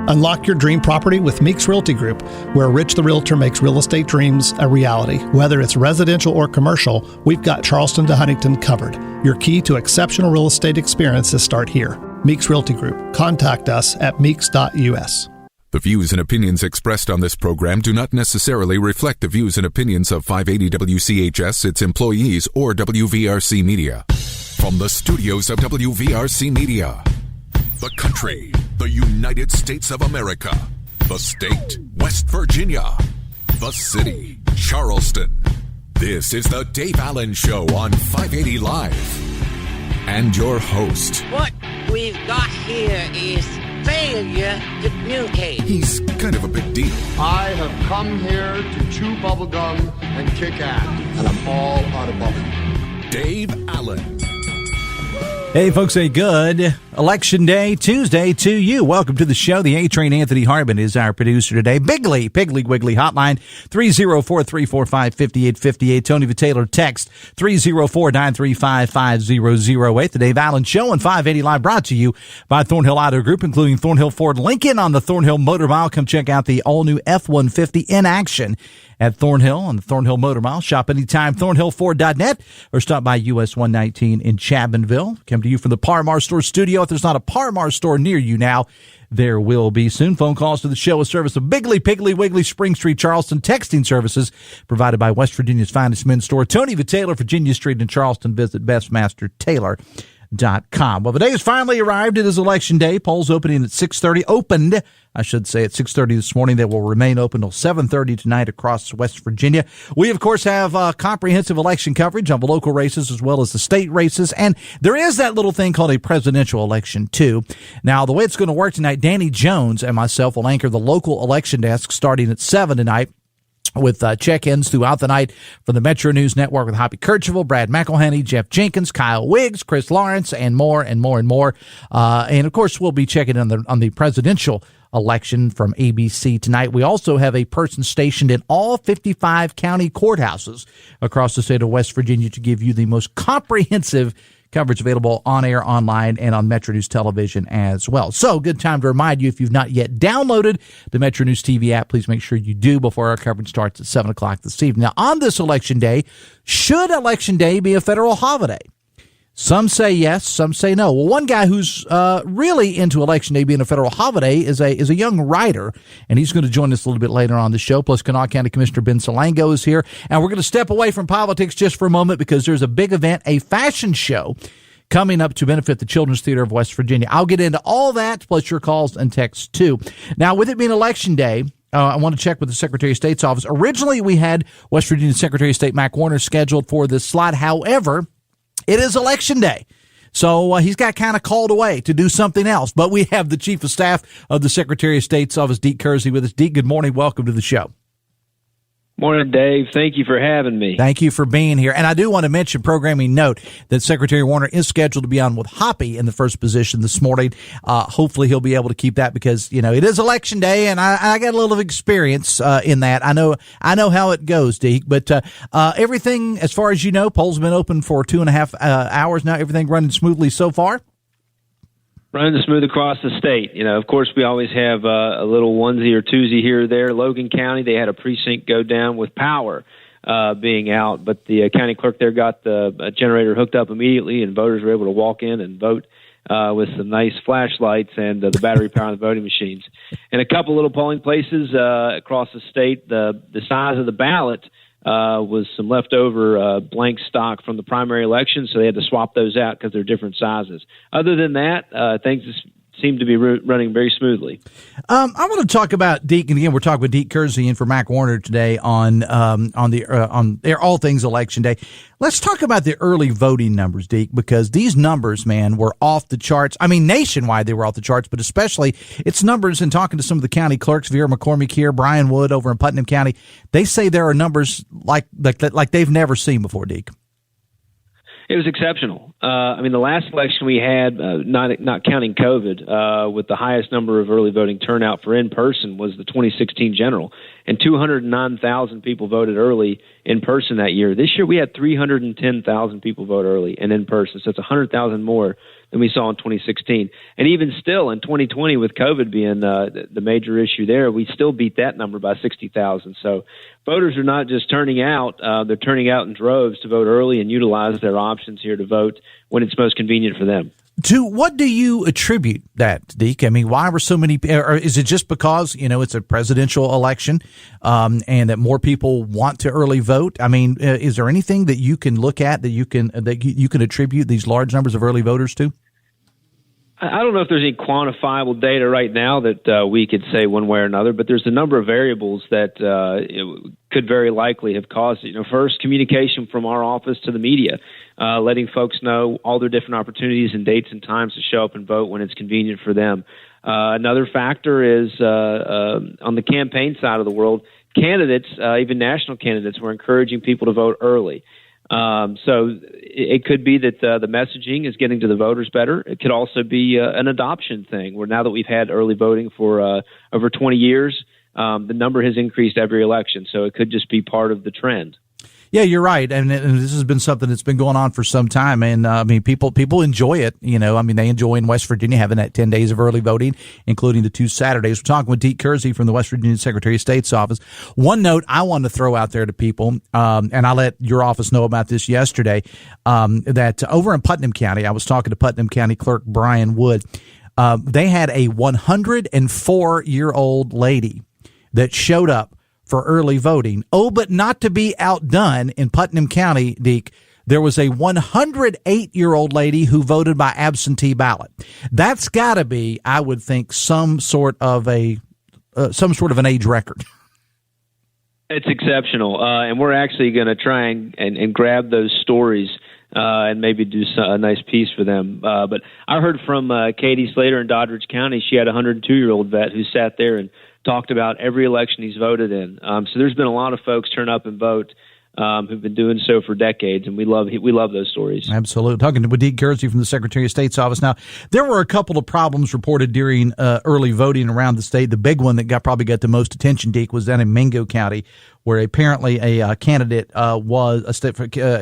Unlock your dream property with Meeks Realty Group, where Rich the Realtor makes real estate dreams a reality. Whether it's residential or commercial, we've got Charleston to Huntington covered. Your key to exceptional real estate experiences start here. Meeks Realty Group. Contact us at meeks.us. The views and opinions expressed on this program do not necessarily reflect the views and opinions of 580 WCHS, its employees, or WVRC Media. From the studios of WVRC Media, the country, the United States of America, the state, West Virginia, the city, Charleston. This is the Dave Allen Show on 580 Live. And your host. What we've got here is failure to communicate. He's kind of a big deal. I have come here to chew bubblegum and kick ass, and I'm all out of bubblegum. Dave Allen. Hey, folks, a good Election Day Tuesday to you. Welcome to the show. The A-Train Anthony Harbin is our producer today. Piggly Wiggly hotline, 304-345-5858. Tony Vitaylor text, 304-935-5008. The Dave Allen Show on 580 Live, brought to you by Thornhill Auto Group, including Thornhill Ford Lincoln on the Thornhill Motor Mile. Come check out the all-new F-150 in action at Thornhill on the Thornhill Motor Mile. Shop anytime, thornhillford.net, or stop by US 119 in Chapmanville. Come to you from the Par-Mar Store studio. If there's not a Par-Mar store near you now, there will be soon. Phone calls to the show, a service of Piggly Wiggly, Spring Street, Charleston. Texting services provided by West Virginia's finest men's store, Tony Vitaylor, Virginia Street in Charleston. Visit bestmastertaylor.com. Well, the day has finally arrived. It is Election Day. Polls opening at 6:30. Opened, I should say, at 6:30 this morning. They will remain open until 7:30 tonight across West Virginia. We, of course, have comprehensive election coverage on the local races as well as the state races. And there is that little thing called a presidential election, too. Now, the way it's going to work tonight, Danny Jones and myself will anchor the local election desk starting at 7 tonight, with check-ins throughout the night from the Metro News Network with Hoppy Kercheval, Brad McElhenney, Jeff Jenkins, Kyle Wiggs, Chris Lawrence, and more and more and more. And, of course, we'll be checking on the presidential election from ABC tonight. We also have a person stationed in all 55 county courthouses across the state of West Virginia to give you the most comprehensive coverage available on air, online, and on Metro News Television as well. So, good time to remind you, if you've not yet downloaded the Metro News TV app, please make sure you do before our coverage starts at 7 o'clock this evening. Now, on this Election Day, should Election Day be a federal holiday? Some say yes, some say no. Well, one guy who's really into Election Day being a federal holiday is a young writer, and he's going to join us a little bit later on the show. Plus, Kanawha County Commissioner Ben Salango is here, and we're going to step away from politics just for a moment because there's a big event, a fashion show, coming up to benefit the Children's Theater of West Virginia. I'll get into all that, plus your calls and texts, too. Now, with it being Election Day, I want to check with the Secretary of State's office. Originally, we had West Virginia Secretary of State Mac Warner scheduled for this slot. However, it is Election Day, so he's got kind of called away to do something else. But we have the Chief of Staff of the Secretary of State's office, Deke Kersey, with us. Deke, good morning. Welcome to the show. Morning, Dave. Thank you for having me. Thank you for being here. And I do want to mention, programming note, that Secretary Warner is scheduled to be on with Hoppy in the first position this morning. Hopefully he'll be able to keep that because, you know, it is Election Day, and I got a little experience in that. I know how it goes, Deke. But everything, as far as you know, polls have been open for 2.5 hours now. Everything running smoothly so far? Running smooth across the state. You know, of course, we always have a little onesie or twosie here or there. Logan County, they had a precinct go down with power being out, but the county clerk there got the generator hooked up immediately, and voters were able to walk in and vote with some nice flashlights and the battery power on the voting machines. And a couple little polling places across the state, the size of the ballot was some leftover blank stock from the primary election, so they had to swap those out because they're different sizes. Other than that, things seem to be running very smoothly. I want to talk about Deke, and again, we're talking with Deke Kersey and for Mac Warner today on all things Election Day. Let's talk about the early voting numbers, Deke, because these numbers, man, were off the charts. I mean, nationwide they were off the charts, but especially its numbers. And talking to some of the county clerks, Vera McCormick here, Brian Wood over in Putnam County, they say there are numbers like they've never seen before, Deke. It was exceptional. I mean, the last election we had, not counting COVID, with the highest number of early voting turnout for in-person was the 2016 general, and 209,000 people voted early in person that year. This year we had 310,000 people vote early and in person, so it's 100,000 more than we saw in 2016. And even still, in 2020, with COVID being the major issue there, we still beat that number by 60,000. So voters are not just turning out, they're turning out in droves to vote early and utilize their options here to vote when it's most convenient for them. To what do you attribute that, Deke? I mean, why were so many, or is it just because, it's a presidential election, and that more people want to early vote? I mean, is there anything that you can look at that you can attribute these large numbers of early voters to? I don't know if there's any quantifiable data right now that we could say one way or another, but there's a number of variables that could very likely have caused it. First, communication from our office to the media, letting folks know all their different opportunities and dates and times to show up and vote when it's convenient for them. Another factor is on the campaign side of the world, candidates, even national candidates, were encouraging people to vote early. So it could be that the messaging is getting to the voters better. It could also be an adoption thing, where now that we've had early voting for over 20 years, the number has increased every election. So it could just be part of the trend. Yeah, you're right, and this has been something that's been going on for some time, and I mean, people enjoy it. They enjoy in West Virginia having that 10 days of early voting, including the 2 Saturdays. We're talking with Deke Kersey from the West Virginia Secretary of State's office. One note I want to throw out there to people, and I let your office know about this yesterday, that over in Putnam County, I was talking to Putnam County Clerk Brian Wood. They had a 104-year-old lady that showed up for early voting. Oh, but not to be outdone in Putnam County, Deke, there was a 108-year-old lady who voted by absentee ballot. That's got to be, I would think, some sort of an age record. It's exceptional, and we're actually going to try and grab those stories and maybe do a nice piece for them. But I heard from Katie Slater in Doddridge County. She had a 102-year-old vet who sat there and talked about every election he's voted in. So there's been a lot of folks turn up and vote who've been doing so for decades, and we love those stories. Absolutely. Talking with Deke Kersey from the Secretary of State's office. Now, there were a couple of problems reported during early voting around the state. The big one that probably got the most attention, Deke, was down in Mingo County, where apparently a candidate a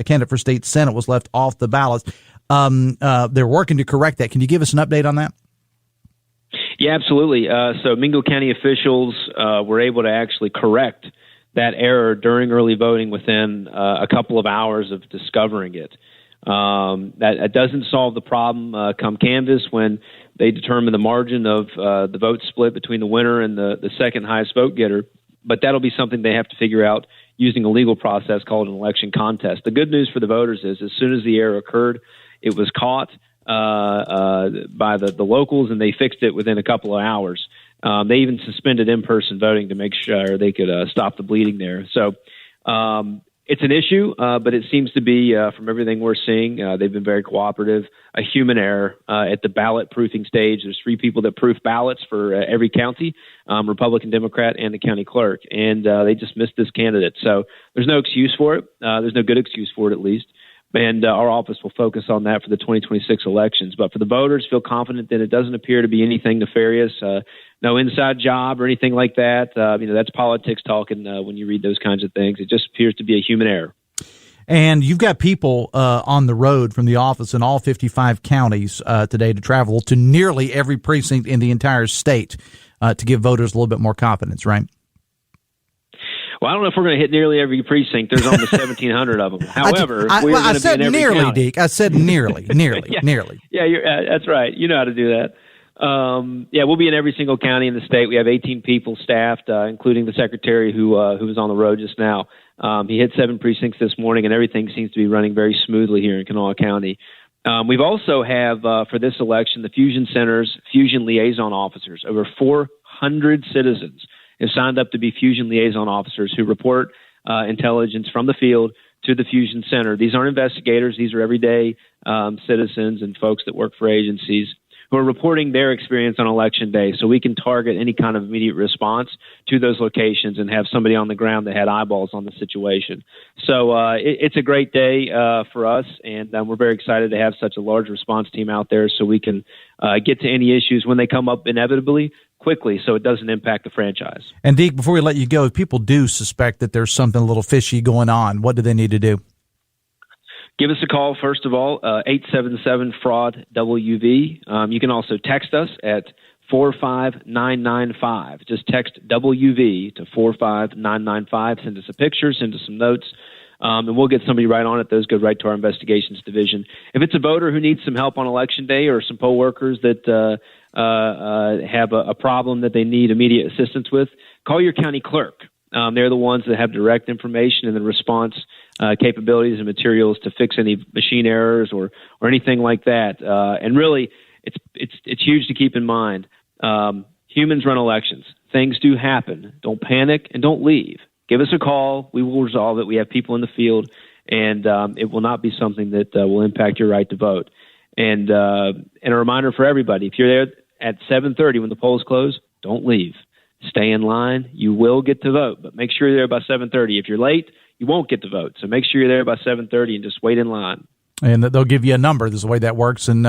candidate for state senate was left off the ballot. They're working to correct that. Can you give us an update on that? Yeah, absolutely. So Mingo County officials were able to actually correct that error during early voting within a couple of hours of discovering it. That doesn't solve the problem come canvass when they determine the margin of the vote split between the winner and the second highest vote getter. But that'll be something they have to figure out using a legal process called an election contest. The good news for the voters is as soon as the error occurred, it was caught by the locals, and they fixed it within a couple of hours. They even suspended in-person voting to make sure they could stop the bleeding there. So it's an issue, but it seems to be, from everything we're seeing, they've been very cooperative. A human error at the ballot proofing stage. There's 3 people that proof ballots for every county, Republican, Democrat, and the county clerk, and they just missed this candidate. So there's no excuse for it. There's no good excuse for it, at least. And our office will focus on that for the 2026 elections. But for the voters, feel confident that it doesn't appear to be anything nefarious, no inside job or anything like that. That's politics talking when you read those kinds of things. It just appears to be a human error. And you've got people on the road from the office in all 55 counties today to travel to nearly every precinct in the entire state to give voters a little bit more confidence, right? Well, I don't know if we're going to hit nearly every precinct. There's almost 1,700 of them. However, I said nearly, Deke. I said nearly, nearly. Yeah, that's right. You know how to do that. We'll be in every single county in the state. We have 18 people staffed, including the secretary who was on the road just now. He hit 7 precincts this morning, and everything seems to be running very smoothly here in Kanawha County. We've also have, for this election, the Fusion Center's Fusion Liaison Officers. Over 400 citizens have signed up to be Fusion Liaison Officers who report intelligence from the field to the Fusion Center. These aren't investigators. These are everyday citizens and folks that work for agencies who are reporting their experience on Election Day, so we can target any kind of immediate response to those locations and have somebody on the ground that had eyeballs on the situation. So it's a great day for us, and we're very excited to have such a large response team out there so we can get to any issues when they come up inevitably quickly so it doesn't impact the franchise. And Deke, before we let you go, if people do suspect that there's something a little fishy going on, what do they need to do? Give us a call, first of all, 877-FRAUD-WV. You can also text us at 45995. Just text WV to 45995. Send us a picture, send us some notes, and we'll get somebody right on it. Those go right to our investigations division. If it's a voter who needs some help on Election Day or some poll workers that have a problem that they need immediate assistance with, call your county clerk. They're the ones that have direct information and the response capabilities and materials to fix any machine errors or anything like that. And really, it's huge to keep in mind. Humans run elections. Things do happen. Don't panic and don't leave. Give us a call. We will resolve it. We have people in the field, and it will not be something that will impact your right to vote. And a reminder for everybody, if you're there at 7:30 when the polls close, don't leave. Stay in line. You will get to vote, but make sure you're there by 7:30. If you're late, you won't get to vote. So make sure you're there by 7:30 and just wait in line. And they'll give you a number. This is the way that works. And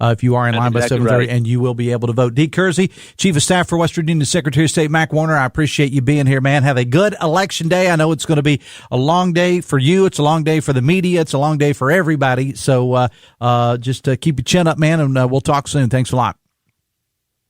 if you are in line by 7:30, right, and you will be able to vote. Deke Kersey, Chief of Staff for West Virginia Secretary of State Mac Warner, I appreciate you being here, man. Have a good Election Day. I know it's going to be a long day for you. It's a long day for the media. It's a long day for everybody. So just keep your chin up, man, and we'll talk soon. Thanks a lot.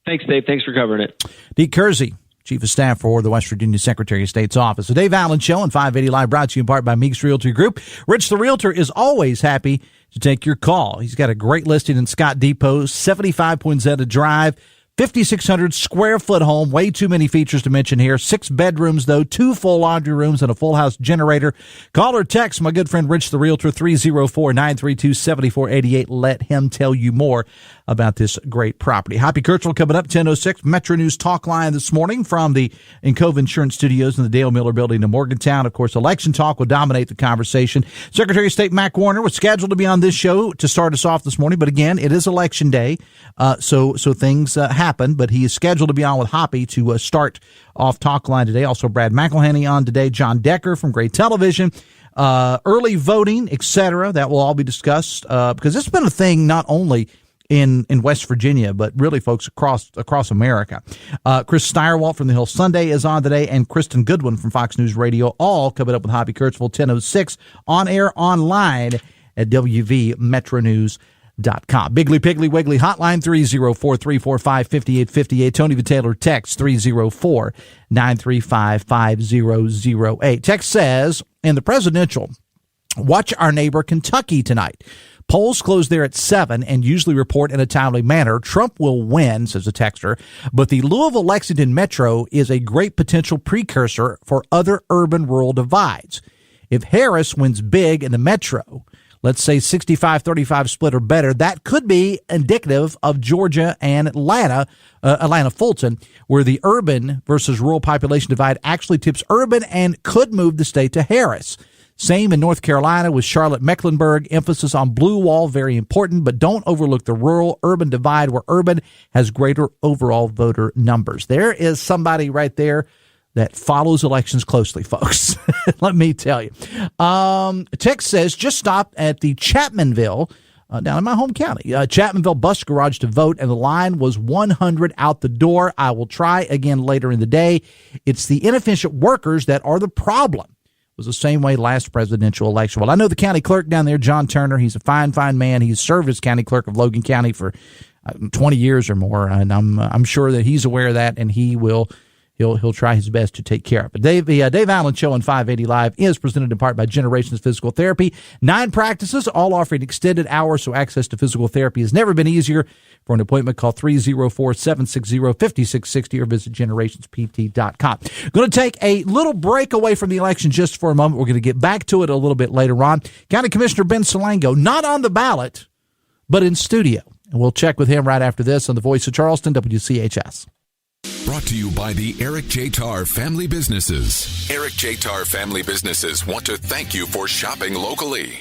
Thanks, Dave. Thanks for covering it. Deke Kersey, Chief of Staff for the West Virginia Secretary of State's Office. The Dave Allen Show on 580 Live, brought to you in part by Meeks Realty Group. Rich the Realtor is always happy to take your call. He's got a great listing in Scott Depot, 75 Poinsettia Drive, 5,600 square foot home. Way too many features to mention here. 6 bedrooms, though, 2 full laundry rooms, and a full house generator. Call or text my good friend Rich the Realtor, 304-932-7488. Let him tell you more about this great property. Hoppy Kurtzwell coming up, 10:06. Metro News Talk Line this morning from the Encove Insurance Studios in the Dale Miller Building in Morgantown. Of course, election talk will dominate the conversation. Secretary of State Mac Warner was scheduled to be on this show to start us off this morning, but again, it is Election Day, so things happen, but he is scheduled to be on with Hoppy to start off Talk Line today. Also, Brad McElhenney on today, John Decker from Great Television, early voting, etc. That will all be discussed because it's been a thing not only in West Virginia, but really, folks, across America. Chris Steyerwalt from the Hill Sunday is on today, and Kristen Goodwin from Fox News Radio, all coming up with Hoppy Kurtzwell, 10:06, on air, online at WVMetroNews.com. Biggly Piggly Wiggly hotline 304-345-5858. Tony Vitaylor text 304-935-5008. Text says, in the presidential, watch our neighbor Kentucky tonight. Polls close there at 7 and usually report in a timely manner. Trump will win, says a texter, but the Louisville-Lexington Metro is a great potential precursor for other urban-rural divides. If Harris wins big in the Metro, let's say 65-35 split or better, that could be indicative of Georgia and Atlanta-Fulton, where the urban versus rural population divide actually tips urban and could move the state to Harris. Same in North Carolina with Charlotte-Mecklenburg. Emphasis on blue wall, very important, but don't overlook the rural-urban divide where urban has greater overall voter numbers. There is somebody right there that follows elections closely, folks. Let me tell you. Text says, just stop at the Chapmanville, down in my home county, Chapmanville bus garage to vote, and the line was 100 out the door. I will try again later in the day. It's the inefficient workers that are the problem. Was the same way last presidential election. Well, I know the county clerk down there, John Turner. He's a fine man. He's served as county clerk of Logan County for 20 years or more, and I'm sure that he's aware of that, and he'll try his best to take care of it. The Dave Allen Show on 580 Live is presented in part by Generations Physical Therapy. 9 practices, all offering extended hours, so access to physical therapy has never been easier. For an appointment, call 304-760-5660 or visit generationspt.com. Going to take a little break away from the election just for a moment. We're going to get back to it a little bit later on. County Commissioner Ben Salango, not on the ballot, but in studio. And we'll check with him right after this on the Voice of Charleston, WCHS. Brought to you by the Eric J. Tarr Family Businesses. Eric J. Tarr Family Businesses want to thank you for shopping locally.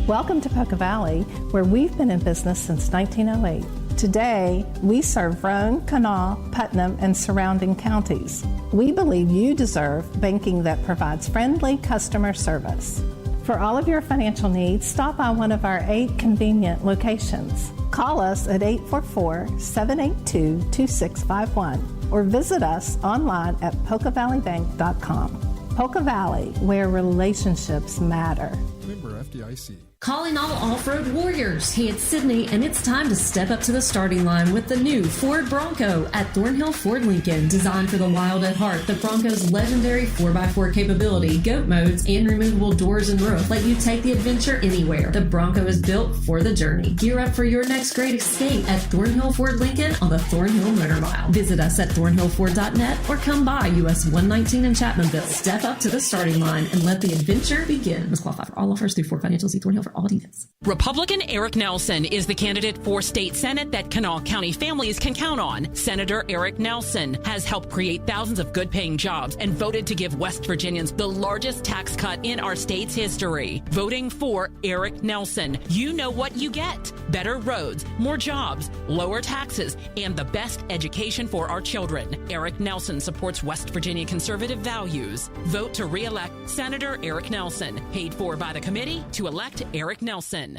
Welcome to Poca Valley, where we've been in business since 1908. Today, we serve Roane, Kanawha, Putnam, and surrounding counties. We believe you deserve banking that provides friendly customer service. For all of your financial needs, stop by one of our 8 convenient locations. Call us at 844-782-2651 or visit us online at PocaValleyBank.com. Poca Valley, where relationships matter. Member FDIC. Calling all off-road warriors. Hey, it's Sydney, and it's time to step up to the starting line with the new Ford Bronco at Thornhill Ford Lincoln. Designed for the wild at heart, the Bronco's legendary 4x4 capability, GOAT modes, and removable doors and roof let you take the adventure anywhere. The Bronco is built for the journey. Gear up for your next great escape at Thornhill Ford Lincoln on the Thornhill Motor Mile. Visit us at thornhillford.net or come by US 119 in Chapmanville. Step up to the starting line and let the adventure begin. Must qualify for all offers through Ford Financial. See Thornhill for all details. Republican Eric Nelson is the candidate for state senate that Kanawha County families can count on. Senator Eric Nelson has helped create thousands of good-paying jobs and voted to give West Virginians the largest tax cut in our state's history. Voting for Eric Nelson, you know what you get. Better roads, more jobs, lower taxes, and the best education for our children. Eric Nelson supports West Virginia conservative values. Vote to re-elect Senator Eric Nelson. Paid for by the committee to elect Eric Nelson.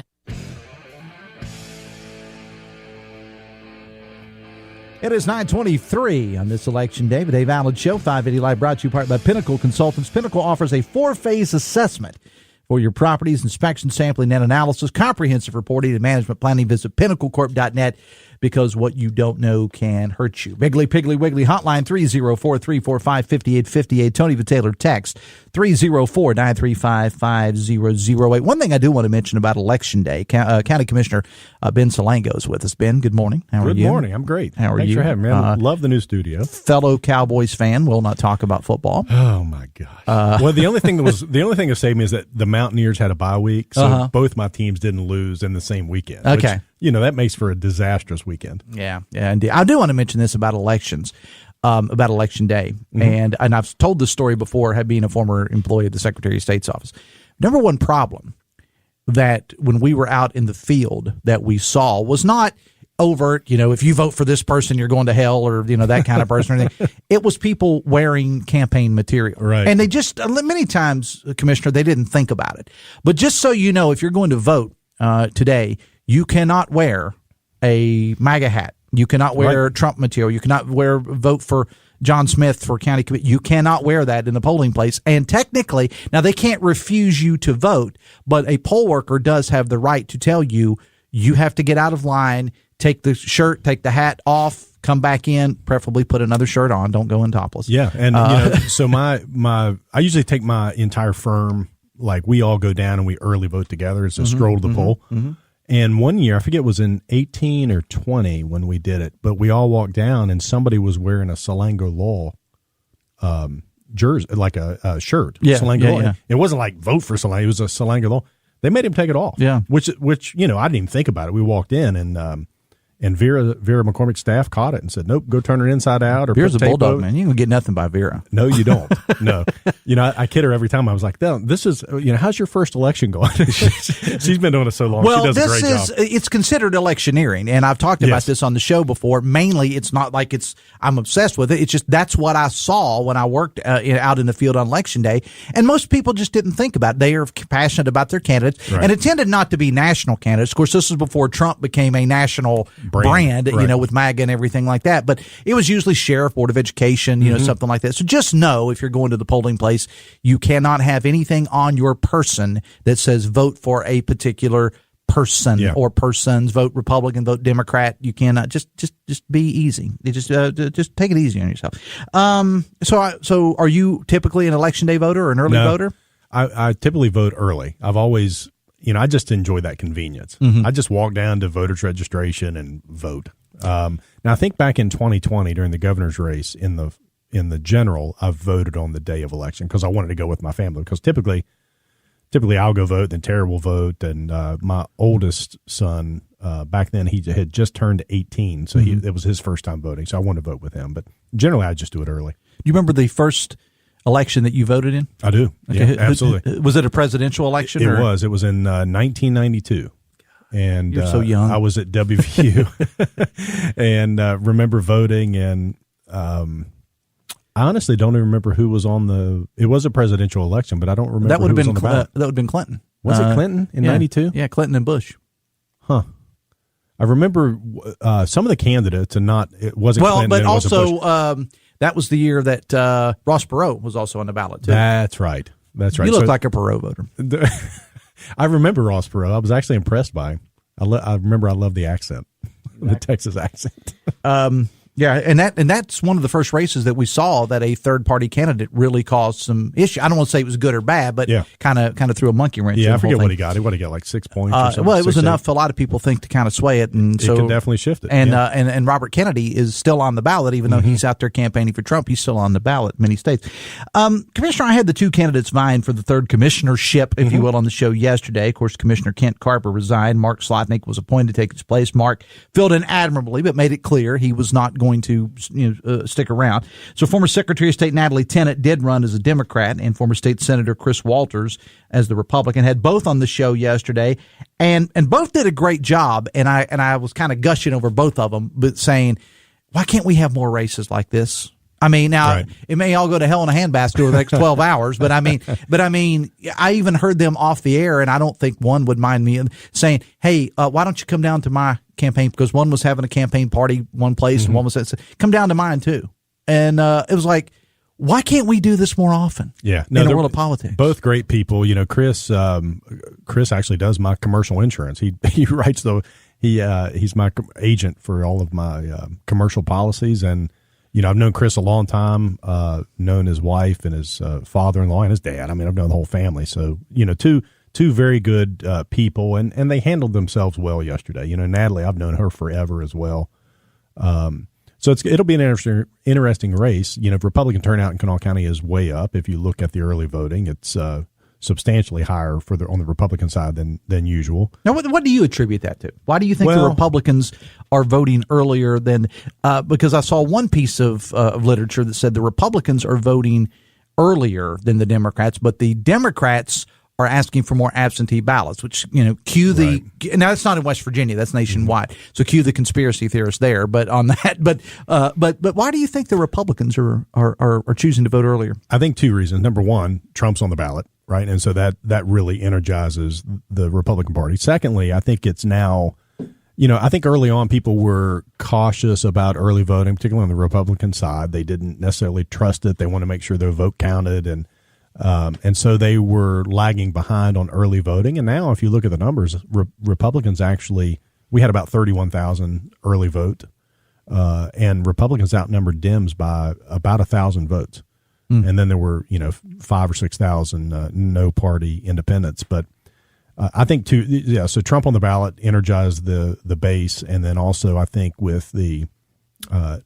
It is 9:23 on this election day. The Dave Allen Show, 580 Live, brought to you part by Pinnacle Consultants. Pinnacle offers a 4-phase assessment for your properties: inspection, sampling, and analysis, comprehensive reporting, and management planning. Visit pinnaclecorp.net, because what you don't know can hurt you. Biggly Piggly Wiggly hotline 304-345-5858. Tony Vitaylor text 304-935-5008. One thing I do want to mention about Election Day, County Commissioner Ben Salango is with us. Ben, good morning. How are you? Good morning. I'm great. How are Thanks you? for having me. I love the new studio. Fellow Cowboys fan, will not talk about football. Oh my gosh. Well, the only thing that saved me is that the Mountaineers had a bye week, so both my teams didn't lose in the same weekend. Okay. Which, that makes for a disastrous weekend. Yeah, indeed. I do want to mention this about elections, about Election Day. And I've told this story before, being a former employee of the Secretary of State's office. Number one problem that when we were out in the field that we saw was not overt, if you vote for this person, you're going to hell, or, that kind of person or anything. It was people wearing campaign material. Right. And they just, many times, Commissioner, they didn't think about it. But just so you know, if you're going to vote today, you cannot wear a MAGA hat. You cannot wear Trump material. You cannot vote for John Smith for county committee. You cannot wear that in the polling place. And technically, now they can't refuse you to vote, but a poll worker does have the right to tell you, you have to get out of line, take the shirt, take the hat off, come back in, preferably put another shirt on. Don't go in topless. Yeah. And, so I usually take my entire firm, like we all go down and we early vote together. It's a stroll to the poll. And one year, I forget, it was in 18 or 20 when we did it, but we all walked down and somebody was wearing a Salango Law jersey, like a shirt. Salango Law. Yeah. It wasn't like vote for Salango. It was a Salango Law. They made him take it off. Yeah. Which I didn't even think about it. We walked in and Vera McCormick's staff caught it and said, nope, go turn it inside out. Or Vera's a bulldog, over. man. You don't get nothing by Vera. No, you don't. No. I kid her every time. I was like, this is, how's your first election going? She's been doing it so long. Well, she does a great job. It's considered electioneering, and I've talked about this on the show before. Mainly, it's not like I'm obsessed with it. It's just that's what I saw when I worked out in the field on Election Day, and most people just didn't think about it. They are passionate about their candidates, and it tended not to be national candidates. Of course, this was before Trump became a national brand, with MAGA and everything like that. But it was usually sheriff, board of education, something like that. So just know, if you're going to the polling place, you cannot have anything on your person that says vote for a particular person or persons. Vote Republican, vote Democrat. You cannot. Just be easy. You just take it easy on yourself. So are you typically an Election Day voter or an early voter? I typically vote early. I've always. I just enjoy that convenience. I just walk down to voters registration and vote. Now, I think back in 2020 during the governor's race in the general, I voted on the day of election because I wanted to go with my family. Because typically I'll go vote, then Tara will vote, and my oldest son back then he had just turned 18, so it was his first time voting. So I wanted to vote with him. But generally, I just do it early. Do you remember the first election that you voted in? I do. Okay. Yeah, absolutely. Was it a presidential election? It was. It was in 1992. And you're so young. I was at WVU and remember voting. And I honestly don't even remember who was on it was a presidential election, but I don't remember that would who have was been on the ballot. That would have been Clinton. Was it Clinton in 92? Yeah, Clinton and Bush. Huh. I remember some of the candidates, and it wasn't Clinton. But and it wasn't also that was the year that Ross Perot was also on the ballot, too. That's right. You look like a Perot voter. I remember Ross Perot. I was actually impressed by him. I remember I loved the accent, the Texas accent. Yeah, and that's one of the first races that we saw that a third party candidate really caused some issue. I don't want to say it was good or bad, but kind of threw a monkey wrench. Yeah, I forget what he got. What he got, like 6 points or something? Well, it was enough for a lot of people think to kind of sway it, and so it can definitely shift it. And and Robert Kennedy is still on the ballot, even though he's out there campaigning for Trump. He's still on the ballot in many states. Commissioner, I had the two candidates vying for the third commissionership, if you will, on the show yesterday. Of course, Commissioner Kent Carper resigned. Mark Slotnick was appointed to take his place. Mark filled in admirably, but made it clear he was not going to stick around. So former Secretary of State Natalie Tennant did run as a Democrat, and former State Senator Chris Walters as the Republican. Had both on the show yesterday, and both did a great job. And I was kind of gushing over both of them, but saying, why can't we have more races like this? I mean, now it may all go to hell in a handbasket over the next 12 hours, but I mean, I even heard them off the air, and I don't think one would mind me saying, "Hey, why don't you come down to my campaign?" Because one was having a campaign party one place, and one was saying, "Come down to mine too." And it was like, why can't we do this more often? Yeah, in the world of politics. Both great people. You know, Chris actually does my commercial insurance. He writes he's my agent for all of my commercial policies. And you know, I've known Chris a long time, known his wife and his father-in-law and his dad. I mean, I've known the whole family. So, you know, two very good people, and they handled themselves well yesterday. You know, Natalie, I've known her forever as well. So it'll be an interesting race. You know, Republican turnout in Kanawha County is way up. If you look at the early voting, it's substantially higher on the Republican side than usual. Now, what do you attribute that to? Why do you think the Republicans are voting earlier than? Because I saw one piece of literature that said the Republicans are voting earlier than the Democrats, but the Democrats are asking for more absentee ballots, which, you know, now that's not in West Virginia, that's nationwide. So cue the conspiracy theorists there. But on that, but why do you think the Republicans are choosing to vote earlier? I think two reasons. Number one, Trump's on the ballot. Right. And so that really energizes the Republican Party. Secondly, I think it's now, you know, I think early on people were cautious about early voting, particularly on the Republican side. They didn't necessarily trust it. They want to make sure their vote counted. And so they were lagging behind on early voting. And now if you look at the numbers, Republicans actually, we had about 31,000 early vote, and Republicans outnumbered Dems by about 1,000 votes. And then there were, you know, 5,000 or 6,000 no party independents. But I think so Trump on the ballot energized the base, and then also I think with the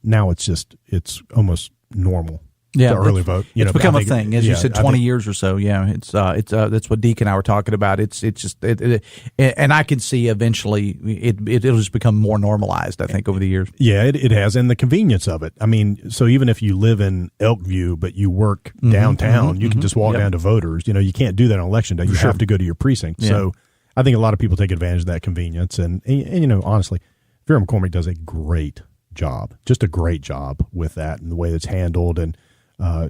now it's almost normal. Yeah, to early vote. It's become a thing, as you said, 20 years or so. Yeah, it's that's what Deke and I were talking about. It's just and I can see eventually it'll just become more normalized. I think over the years. Yeah, it has, and the convenience of it. I mean, so even if you live in Elkview but you work downtown, you can just walk down to voters. You know, you can't do that on election day. You have to go to your precinct. Yeah. So I think a lot of people take advantage of that convenience, and you know, honestly, Vera McCormick does a great job, just a great job with that and the way it's handled. And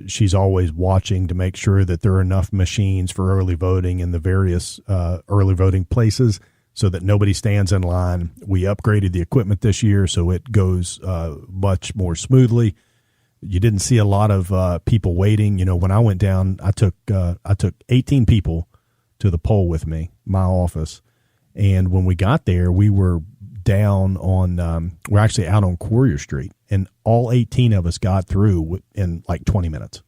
she's always watching to make sure that there are enough machines for early voting in the various early voting places so that nobody stands in line. We upgraded the equipment this year so it goes much more smoothly. You didn't see a lot of people waiting. You know, when I went down, I took 18 people to the poll with me, my office. And when we got there, we were down on we're actually out on Courier Street, and all 18 of us got through in like 20 minutes,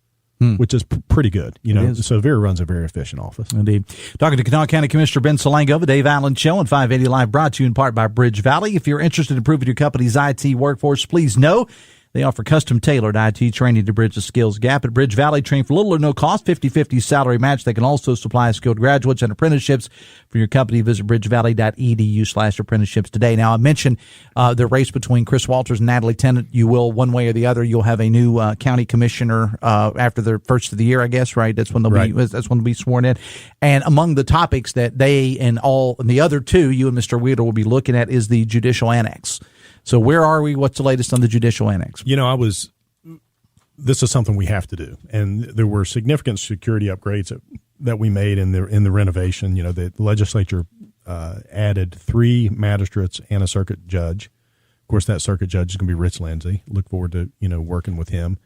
which is pretty good. You know, so Vera runs a very efficient office. Indeed. Talking to Kanawha County Commissioner Ben Salango, the Dave Allen Show on 580 Live, brought to you in part by Bridge Valley. If you're interested in improving your company's IT workforce, please know they offer custom-tailored IT training to bridge the skills gap. At Bridge Valley, train for little or no cost, 50-50 salary match. They can also supply skilled graduates and apprenticeships for your company. Visit bridgevalley.edu/apprenticeships today. Now, I mentioned the race between Chris Walters and Natalie Tennant. You will, one way or the other, you'll have a new county commissioner after the first of the year, I guess, right? That's when they'll be sworn in. And among the topics that they and the other two, you and Mr. Wheeler, will be looking at is the judicial annex. So where are we? What's the latest on the judicial annex? You know, this is something we have to do. And there were significant security upgrades that we made in the renovation. You know, the legislature added 3 magistrates and a circuit judge. Of course, that circuit judge is going to be Rich Lindsay. Look forward to, you know, working with him.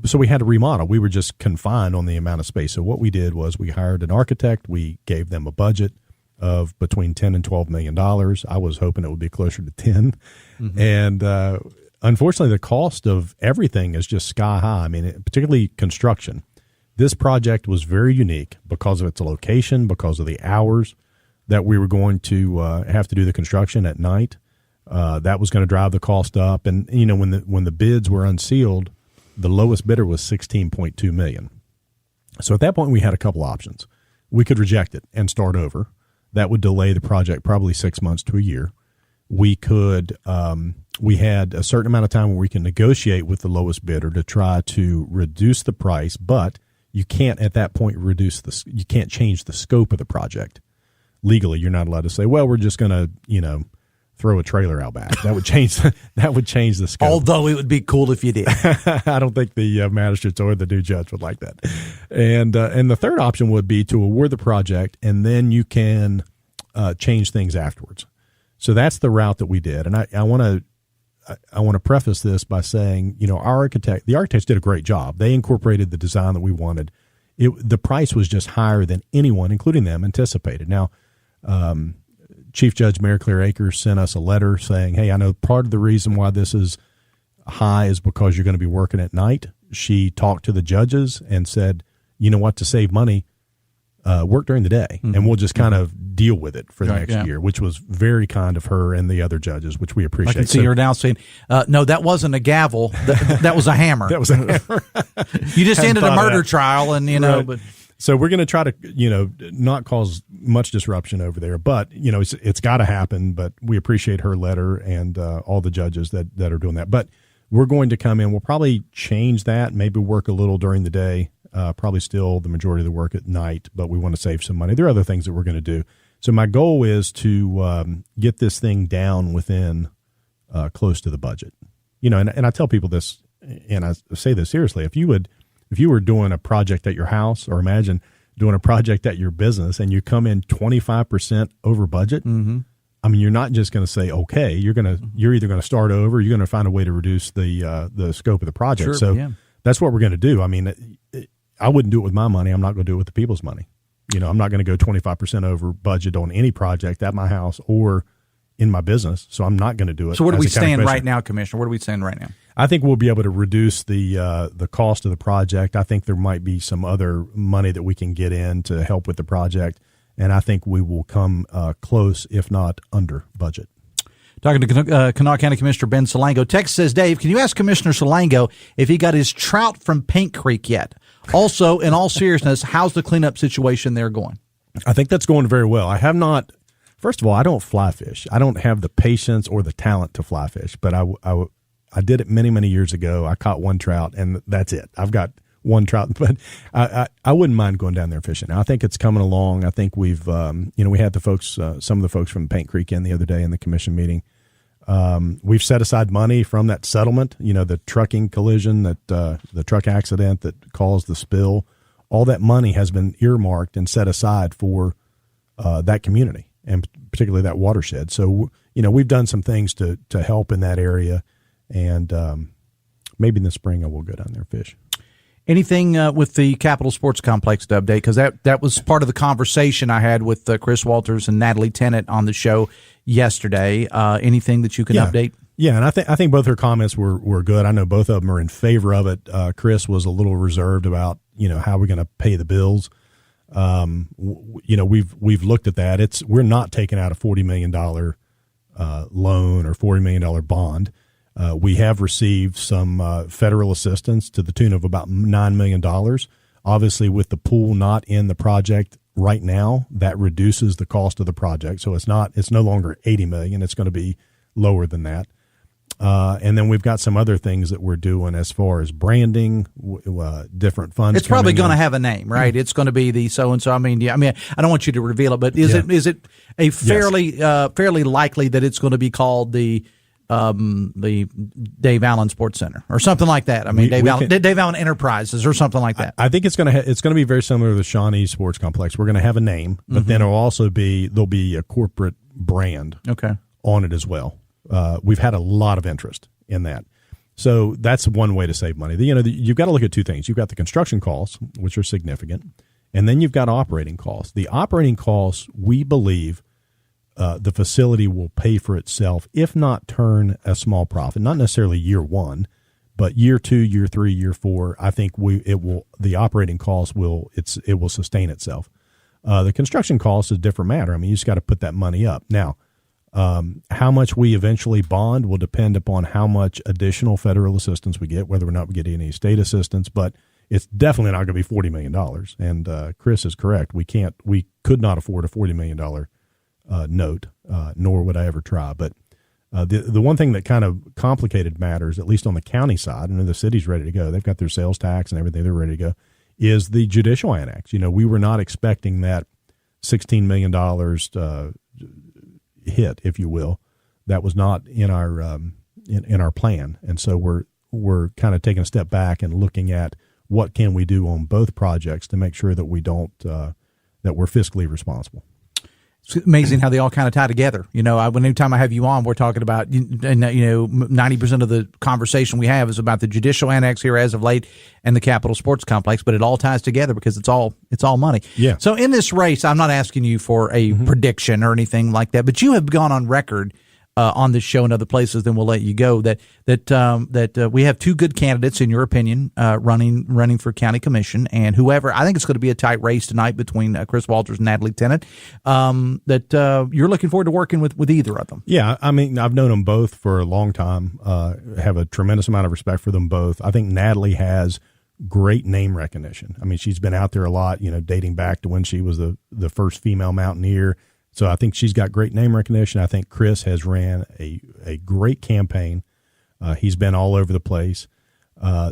so we had to remodel. We were just confined on the amount of space. So what we did was we hired an architect. We gave them a budget of between $10 and $12 million. I was hoping it would be closer to 10. Mm-hmm. And unfortunately, the cost of everything is just sky high. I mean, particularly construction. This project was very unique because of its location, because of the hours that we were going to have to do the construction at night. That was going to drive the cost up. And, when the bids were unsealed, the lowest bidder was $16.2 million. So at that point, we had a couple options. We could reject it and start over. That would delay the project probably 6 months to a year. We could, we had a certain amount of time where we can negotiate with the lowest bidder to try to reduce the price, but you can't at that point you can't change the scope of the project. Legally, you're not allowed to say, well, we're just going to, throw a trailer out back. That would change the scope. Although it would be cool if you did. I don't think the magistrates or the new judge would like that. And the third option would be to award the project, and then you can change things afterwards. So that's the route that we did. And I want to preface this by saying, the architects did a great job. They incorporated the design that we wanted. The price was just higher than anyone, including them, anticipated. Now, Chief Judge Mary Claire Akers sent us a letter saying, hey, I know part of the reason why this is high is because you're going to be working at night. She talked to the judges and said, you know what, to save money, work during the day, and we'll just kind of deal with it for the next year, which was very kind of her and the other judges, which we appreciate. I can see her now saying, no, that wasn't a gavel. That was a hammer. That was a hammer. You just ended a murder trial, and, right. But so we're going to try to, not cause much disruption over there, but, it's got to happen. But we appreciate her letter and all the judges that are doing that. But we're going to come in. We'll probably change that, maybe work a little during the day, probably still the majority of the work at night, but we want to save some money. There are other things that we're going to do. So my goal is to get this thing down within close to the budget. And I tell people this, and I say this seriously, if you were doing a project at your house, or imagine doing a project at your business, and you come in 25% over budget, I mean, you're not just going to say, okay, you're either going to start over, or you're going to find a way to reduce the scope of the project. Sure, so that's what we're going to do. I mean, I wouldn't do it with my money. I'm not going to do it with the people's money. I'm not going to go 25% over budget on any project at my house or in my business. So I'm not going to do it. So where do we stand right now, Commissioner? Where do we stand right now? I think we'll be able to reduce the cost of the project. I think there might be some other money that we can get in to help with the project, and I think we will come close, if not under budget. Talking to Kanawha County Commissioner Ben Salango. Text says, Dave, can you ask Commissioner Salango if he got his trout from Paint Creek yet? Also, in all seriousness, how's the cleanup situation there going? I think that's going very well. I have not. First of all, I don't fly fish. I don't have the patience or the talent to fly fish, but I did it many, many years ago. I caught one trout, and that's it. I've got one trout, but I wouldn't mind going down there and fishing. Now, I think it's coming along. I think we've, we had the folks, some of the folks from Paint Creek in the other day in the commission meeting. We've set aside money from that settlement, the trucking collision, the truck accident that caused the spill. All that money has been earmarked and set aside for that community, and particularly that watershed. So, we've done some things to help in that area, and maybe in the spring I will go down there and fish. Anything with the Capitol Sports Complex to update? Because that was part of the conversation I had with Chris Walters and Natalie Tennant on the show yesterday. Anything that you can update? Yeah, and I think both her comments were good. I know both of them are in favor of it. Chris was a little reserved about how we're going to pay the bills. We've looked at that. We're not taking out a $40 million loan or $40 million bond. We have received some federal assistance to the tune of about $9 million. Obviously, with the pool not in the project right now, that reduces the cost of the project. So it's no longer $80 million. It's going to be lower than that. And then we've got some other things that we're doing as far as branding, different funds. It's probably going to have a name, right? It's going to be the so-and-so. I don't want you to reveal it, but is it a fairly likely that it's going to be called the Dave Allen Sports Center or something like that? Dave Allen Enterprises or something like that. I think it's going to be very similar to the Shawnee Sports Complex. We're going to have a name, but then there'll be a corporate brand on it as well. We've had a lot of interest in that. So that's one way to save money. You've got to look at two things. You've got the construction costs, which are significant, and then you've got operating costs. The operating costs, we believe, the facility will pay for itself, if not turn a small profit. Not necessarily year one, but year 2, year 3, year 4. I think the operating costs will sustain itself. The construction cost is a different matter. I mean, you just got to put that money up. Now, how much we eventually bond will depend upon how much additional federal assistance we get, whether or not we get any state assistance, but it's definitely not going to be $40 million. And Chris is correct. We could not afford a $40 million note, nor would I ever try. But the one thing that kind of complicated matters, at least on the county side, and the city's ready to go, they've got their sales tax and everything, they're ready to go, is the judicial annex. We were not expecting that $16 million hit, if you will. That was not in our in our plan, and so we're kind of taking a step back and looking at what can we do on both projects to make sure that we don't that we're fiscally responsible. It's amazing how they all kind of tie together. Anytime I have you on, we're talking about, 90% of the conversation we have is about the judicial annex here as of late and the Capitol Sports Complex, but it all ties together because it's all money. Yeah. So in this race, I'm not asking you for a prediction or anything like that, but you have gone on record on this show and other places, then we'll let you go, that we have two good candidates, in your opinion, running for county commission, and whoever, I think it's going to be a tight race tonight between Chris Walters and Natalie Tennant, that you're looking forward to working with either of them. Yeah, I mean, I've known them both for a long time, have a tremendous amount of respect for them both. I think Natalie has great name recognition. I mean, she's been out there a lot, dating back to when she was the first female mountaineer. So I think she's got great name recognition. I think Chris has ran a great campaign. He's been all over the place.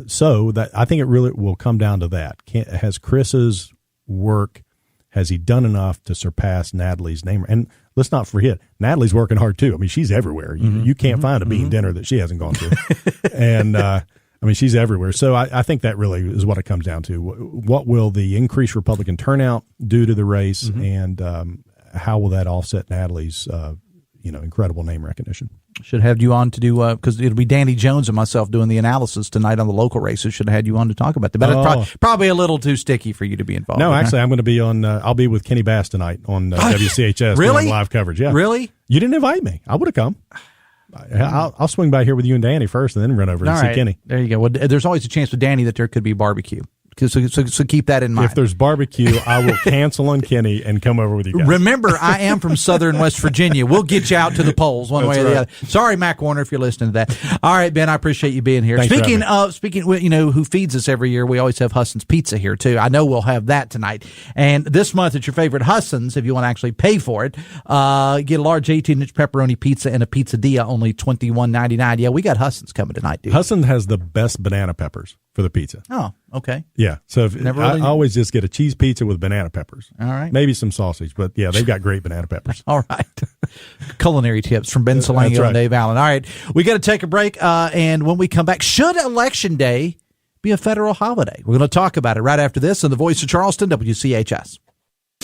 So that I think it really will come down to that. Has Chris's work, has he done enough to surpass Natalie's name? And let's not forget, Natalie's working hard too. I mean, she's everywhere. You can't find a bean dinner that she hasn't gone to. And I mean, she's everywhere. So I think that really is what it comes down to. What will the increased Republican turnout do to the race, and how will that offset Natalie's, incredible name recognition? Should have had you on to do, because it'll be Danny Jones and myself doing the analysis tonight on the local races. Should have had you on to talk about that. But probably a little too sticky for you to be involved. No, actually, I'm going to be on, I'll be with Kenny Bass tonight on WCHS. Really? Doing live coverage. Yeah. Really? You didn't invite me. I would have come. I'll swing by here with you and Danny first and then run over and see Kenny. There you go. Well, there's always a chance with Danny that there could be barbecue. So keep that in mind. If there's barbecue, I will cancel on Kenny and come over with you guys. Remember, I am from southern West Virginia. We'll get you out to the polls one way or the other. Sorry, Mac Warner, if you're listening to that. All right, Ben, I appreciate you being here. Thanks Speaking, who feeds us every year, we always have Husson's Pizza here, too. I know we'll have that tonight. And this month, it's your favorite Husson's, if you want to actually pay for it. Get a large 18-inch pepperoni pizza and a pizzadilla, only $21.99. Yeah, we got Husson's coming tonight, dude. Husson has the best banana peppers for the pizza. Oh, okay. Yeah. So I always just get a cheese pizza with banana peppers. All right. Maybe some sausage, but yeah, they've got great banana peppers. All right. Culinary tips from Ben Salango and Dave Allen. All right. We got to take a break. And when we come back, should Election Day be a federal holiday? We're going to talk about it right after this on the Voice of Charleston, WCHS.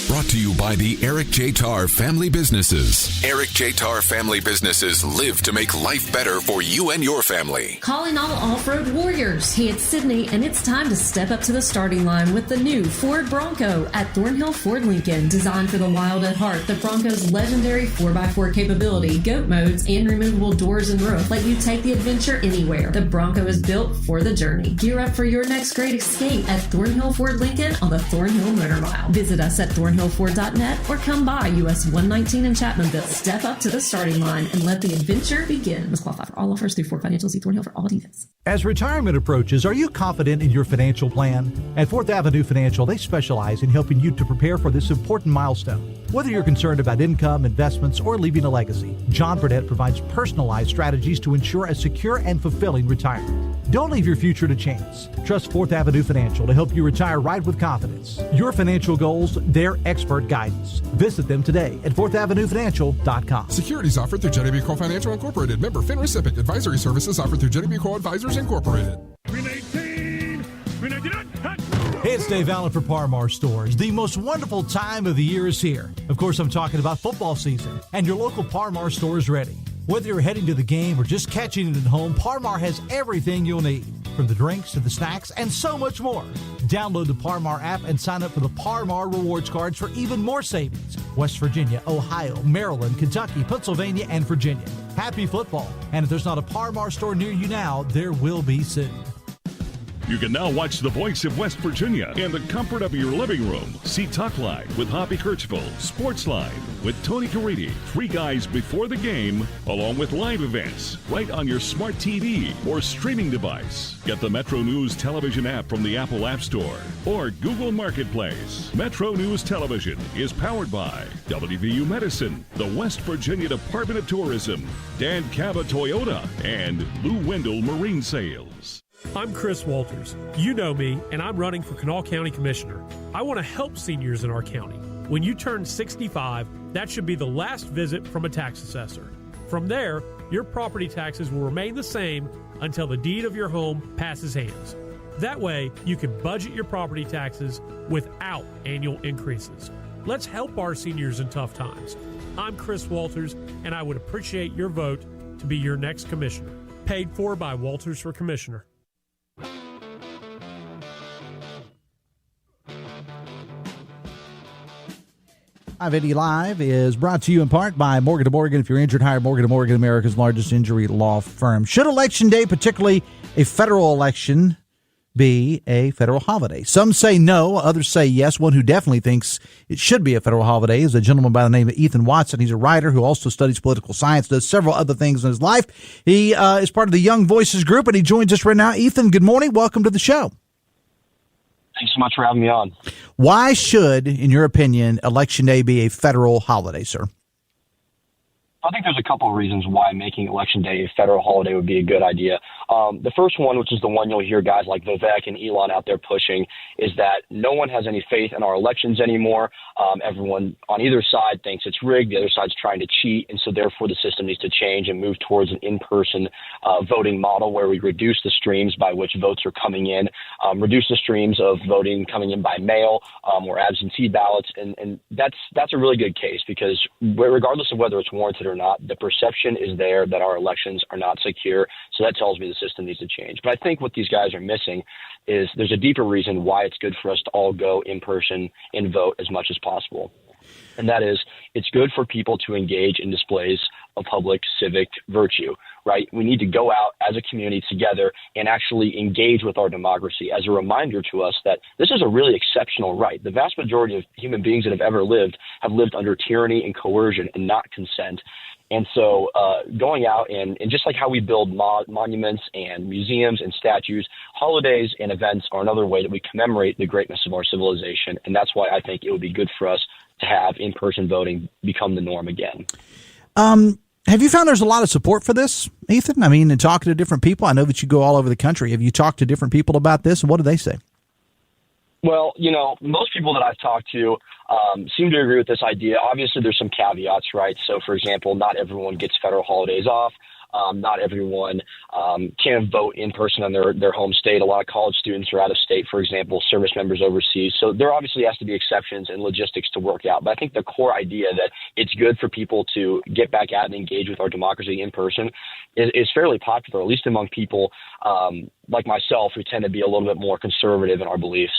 Brought to you by the Eric J. Tarr Family Businesses. Eric J. Tarr Family Businesses live to make life better for you and your family. Calling all off-road warriors. Hey, it's Sydney, and it's time to step up to the starting line with the new Ford Bronco at Thornhill Ford Lincoln. Designed for the wild at heart, the Bronco's legendary 4x4 capability, GOAT modes, and removable doors and roof let you take the adventure anywhere. The Bronco is built for the journey. Gear up for your next great escape at Thornhill Ford Lincoln on the Thornhill Motor Mile. Visit us at thornhillford.net or come by US 119 in Chapmanville. Step up to the starting line and let the adventure begin. Must qualify for all offers through Ford Financial. See Thornhill for all details. As retirement approaches, are you confident in your financial plan? At 4th Avenue Financial, they specialize in helping you to prepare for this important milestone. Whether you're concerned about income, investments, or leaving a legacy, John Burnett provides personalized strategies to ensure a secure and fulfilling retirement. Don't leave your future to chance. Trust 4th Avenue Financial to help you retire right with confidence. Your financial goals, their expert guidance. Visit them today at 4thavenuefinancial.com. Securities offered through Jenny B. Co. Financial Incorporated. Member FINRA SIPC. Advisory services offered through Jenny B. Co. Advisors Incorporated. Hey, it's Dave Allen for Parmar Stores. The most wonderful time of the year is here. Of course, I'm talking about football season, and your local Parmar store is ready. Whether you're heading to the game or just catching it at home, Par Mar has everything you'll need, from the drinks to the snacks and so much more. Download the Par Mar app and sign up for the Par Mar rewards cards for even more savings. West Virginia, Ohio, Maryland, Kentucky, Pennsylvania, and Virginia. Happy football. And if there's not a Par Mar store near you now, there will be soon. You can now watch the voice of West Virginia in the comfort of your living room. See Talk Live with Hoppy Kirchville, Sports Live with Tony Caridi, Three Guys Before the Game, along with live events right on your smart TV or streaming device. Get the Metro News Television app from the Apple App Store or Google Marketplace. Metro News Television is powered by WVU Medicine, the West Virginia Department of Tourism, Dan Cava Toyota, and Lou Wendell Marine Sales. I'm Chris Walters. You know me, and I'm running for Kanawha County Commissioner. I want to help seniors in our county. When you turn 65, that should be the last visit from a tax assessor. From there, your property taxes will remain the same until the deed of your home passes hands. That way, you can budget your property taxes without annual increases. Let's help our seniors in tough times. I'm Chris Walters, and I would appreciate your vote to be your next commissioner. Paid for by Walters for Commissioner. 580 Live is brought to you in part by Morgan & Morgan. If you're injured, hire Morgan & Morgan, America's largest injury law firm. Should Election Day, particularly a federal election, be a federal holiday? Some say no, others say yes. One who definitely thinks it should be a federal holiday is a gentleman by the name of Ethan Watson. He's a writer who also studies political science, does several other things in his life. He is part of the Young Voices group, and he joins us right now. Ethan, good morning. Welcome to the show. Thanks so much for having me on. Why should, in your opinion, Election Day be a federal holiday, sir? I think there's a couple of reasons why making Election Day a federal holiday would be a good idea. The first one, which is the one you'll hear guys like Vivek and Elon out there pushing, is that no one has any faith in our elections anymore. Everyone on either side thinks it's rigged. The other side's trying to cheat. And so therefore the system needs to change and move towards an in-person voting model where we reduce the streams by which votes are coming in, reduce the streams of voting coming in by mail or absentee ballots. And that's a really good case because regardless of whether it's warranted or not, the perception is there that our elections are not secure. So that tells me the system needs to change. But I think what these guys are missing is there's a deeper reason why it's good for us to all go in person and vote as much as possible. And that is, it's good for people to engage in displays of public civic virtue, right? We need to go out as a community together and actually engage with our democracy as a reminder to us that this is a really exceptional right. The vast majority of human beings that have ever lived have lived under tyranny and coercion and not consent. And so going out and just like how we build monuments and museums and statues, holidays and events are another way that we commemorate the greatness of our civilization. And that's why I think it would be good for us to have in-person voting become the norm again. Have you found there's a lot of support for this, Ethan? I mean, in talking to different people, I know that you go all over the country. Have you talked to different people about this, and what do they say? Well, you know, most people that I've talked to seem to agree with this idea. Obviously, there's some caveats, right? So, for example, not everyone gets federal holidays off. Not everyone can vote in person in their home state. A lot of college students are out of state, for example, service members overseas. So there obviously has to be exceptions and logistics to work out. But I think the core idea that it's good for people to get back out and engage with our democracy in person is fairly popular, at least among people like myself who tend to be a little bit more conservative in our beliefs.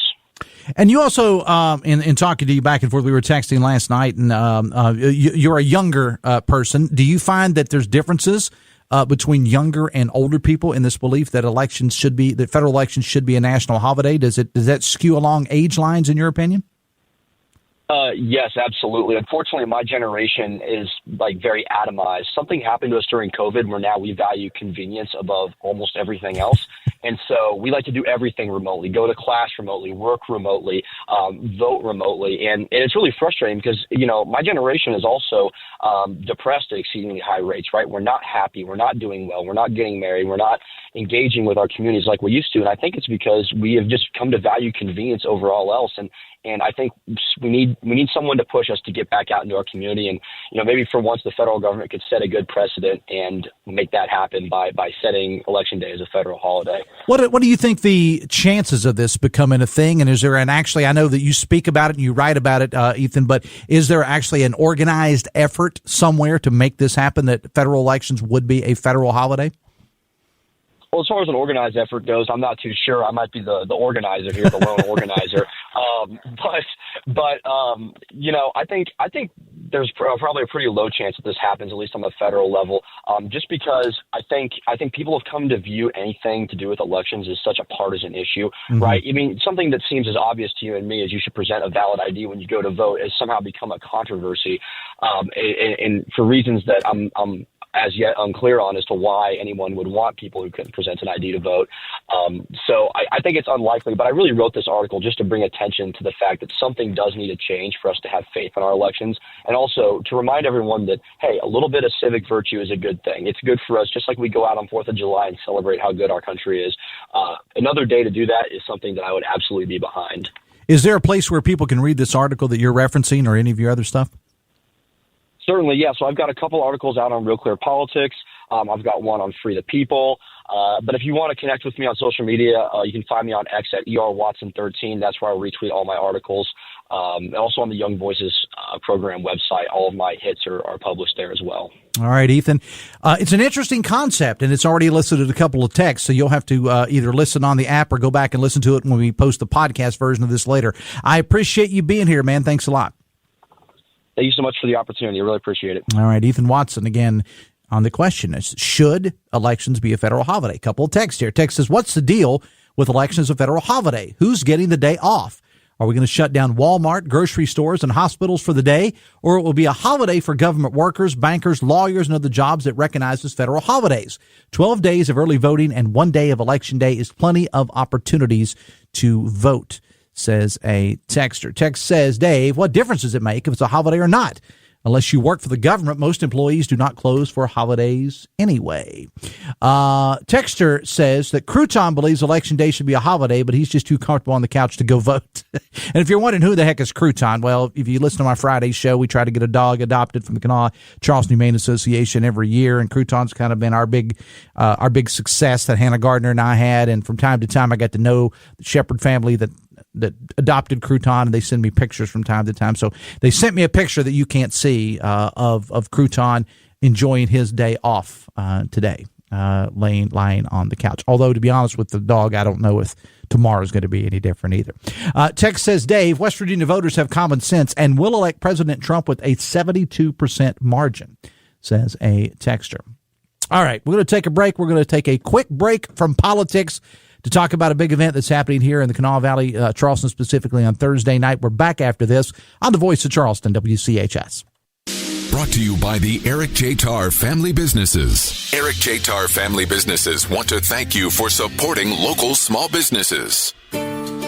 And you also, in talking to you back and forth, we were texting last night, and you're a younger person. Do you find that there's differences between younger and older people in this belief that federal elections should be a national holiday? Does that skew along age lines, in your opinion? Yes, absolutely. Unfortunately, my generation is like very atomized. Something happened to us during COVID where now we value convenience above almost everything else. And so we like to do everything remotely, go to class remotely, work remotely, vote remotely. And it's really frustrating because, you know, my generation is also depressed at exceedingly high rates, right? We're not happy. We're not doing well. We're not getting married. We're not engaging with our communities like we used to. And I think it's because we have just come to value convenience over all else. And I think we need need someone to push us to get back out into our community. And, maybe for once the federal government could set a good precedent and make that happen by setting Election Day as a federal holiday. What do you think the chances of this becoming a thing? And is there I know that you speak about it and you write about it, Ethan, but is there actually an organized effort somewhere to make this happen, that federal elections would be a federal holiday? Well, as far as an organized effort goes, I'm not too sure. I might be the organizer here, the lone organizer. I think there's probably a pretty low chance that this happens, at least on the federal level, just because I think people have come to view anything to do with elections as such a partisan issue, right? I mean, something that seems as obvious to you and me as you should present a valid ID when you go to vote has somehow become a controversy, and for reasons that I'm as yet unclear on as to why anyone would want people who couldn't present an ID to vote. So I think it's unlikely, but I really wrote this article just to bring attention to the fact that something does need to change for us to have faith in our elections, and also to remind everyone that, hey, a little bit of civic virtue is a good thing. It's good for us, just like we go out on 4th of July and celebrate how good our country is. Another day to do that is something that I would absolutely be behind. Is there a place where people can read this article that you're referencing, or any of your other stuff? Certainly, yeah. So I've got a couple articles out on Real Clear Politics. I've got one on Free the People. But if you want to connect with me on social media, you can find me on X at ERWatson13. That's where I retweet all my articles. And also on the Young Voices program website, all of my hits are published there as well. All right, Ethan. It's an interesting concept, and it's already elicited a couple of texts, so you'll have to either listen on the app or go back and listen to it when we post the podcast version of this later. I appreciate you being here, man. Thanks a lot. Thank you so much for the opportunity. I really appreciate it. All right, Ethan Watson again on the question is, should elections be a federal holiday? Couple of texts here. Text says, what's the deal with elections as a federal holiday? Who's getting the day off? Are we going to shut down Walmart, grocery stores, and hospitals for the day? Or it will be a holiday for government workers, bankers, lawyers, and other jobs that recognize as federal holidays. 12 days of early voting and 1 day of Election Day is plenty of opportunities to vote, says a texter. Text says, Dave, what difference does it make if it's a holiday or not? Unless you work for the government, most employees do not close for holidays anyway. Texter says that Crouton believes Election Day should be a holiday, but he's just too comfortable on the couch to go vote. And if you're wondering who the heck is Crouton, well, if you listen to my Friday show, we try to get a dog adopted from the Kanawha Charleston Humane Association every year, and Crouton's kind of been our big success that Hannah Gardner and I had. And from time to time, I got to know the Shepherd family that adopted Crouton, and they send me pictures from time to time. So they sent me a picture that you can't see of Crouton enjoying his day off today, lying on the couch. Although, to be honest with the dog, I don't know if tomorrow's going to be any different either. Text says, Dave, West Virginia voters have common sense and will elect President Trump with a 72% margin, says a texter. All right, we're going to take a break. We're going to take a quick break from politics to talk about a big event that's happening here in the Kanawha Valley, Charleston specifically, on Thursday night. We're back after this on the Voice of Charleston, WCHS. Brought to you by the Eric J. Tarr Family Businesses. Eric J. Tarr Family Businesses want to thank you for supporting local small businesses.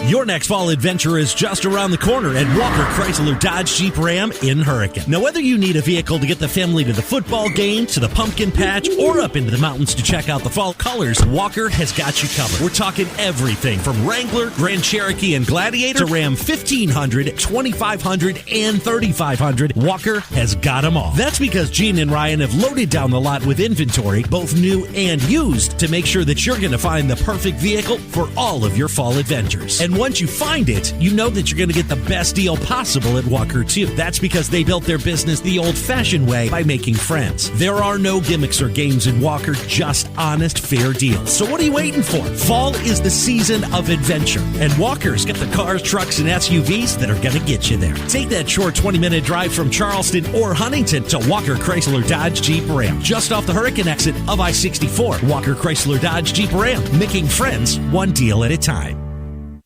Your next fall adventure is just around the corner at Walker Chrysler Dodge Jeep Ram in Hurricane. Now, whether you need a vehicle to get the family to the football game, to the pumpkin patch, or up into the mountains to check out the fall colors, Walker has got you covered. We're talking everything from Wrangler, Grand Cherokee, and Gladiator to Ram 1500, 2500, and 3500. Walker has got them all. That's because Gene and Ryan have loaded down the lot with inventory, both new and used, to make sure that you're going to find the perfect vehicle for all of your fall adventures. And once you find it, you know that you're going to get the best deal possible at Walker, too. That's because they built their business the old-fashioned way by making friends. There are no gimmicks or games in Walker, just honest, fair deals. So what are you waiting for? Fall is the season of adventure, and Walker's got the cars, trucks, and SUVs that are going to get you there. Take that short 20-minute drive from Charleston or Huntington to Walker Chrysler Dodge Jeep Ram, just off the Hurricane exit of I-64. Walker Chrysler Dodge Jeep Ram, making friends one deal at a time.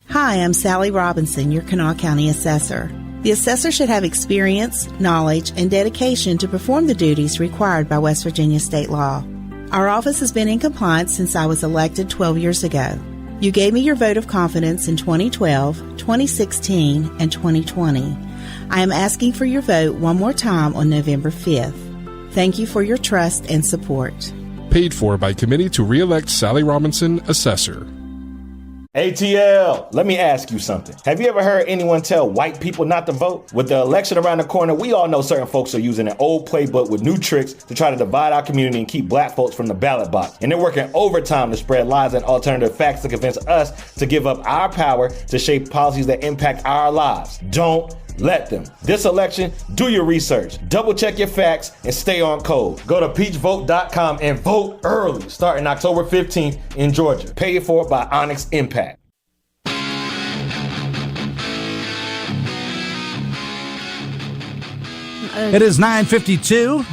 Hi, I'm Sally Robinson, your Kanawha County Assessor. The assessor should have experience, knowledge, and dedication to perform the duties required by West Virginia state law. Our office has been in compliance since I was elected 12 years ago. You gave me your vote of confidence in 2012, 2016, and 2020. I am asking for your vote one more time on November 5th. Thank you for your trust and support. Paid for by Committee to Re-elect Sally Robinson, Assessor. ATL, let me ask you something. Have you ever heard anyone tell white people not to vote? With the election around the corner, we all know certain folks are using an old playbook with new tricks to try to divide our community and keep black folks from the ballot box. And they're working overtime to spread lies and alternative facts to convince us to give up our power to shape policies that impact our lives. Don't let them. This election, do your research, double check your facts, and stay on code. Go to peachvote.com and vote early, starting October 15th in Georgia. Paid for by Onyx Impact. It is 9:52.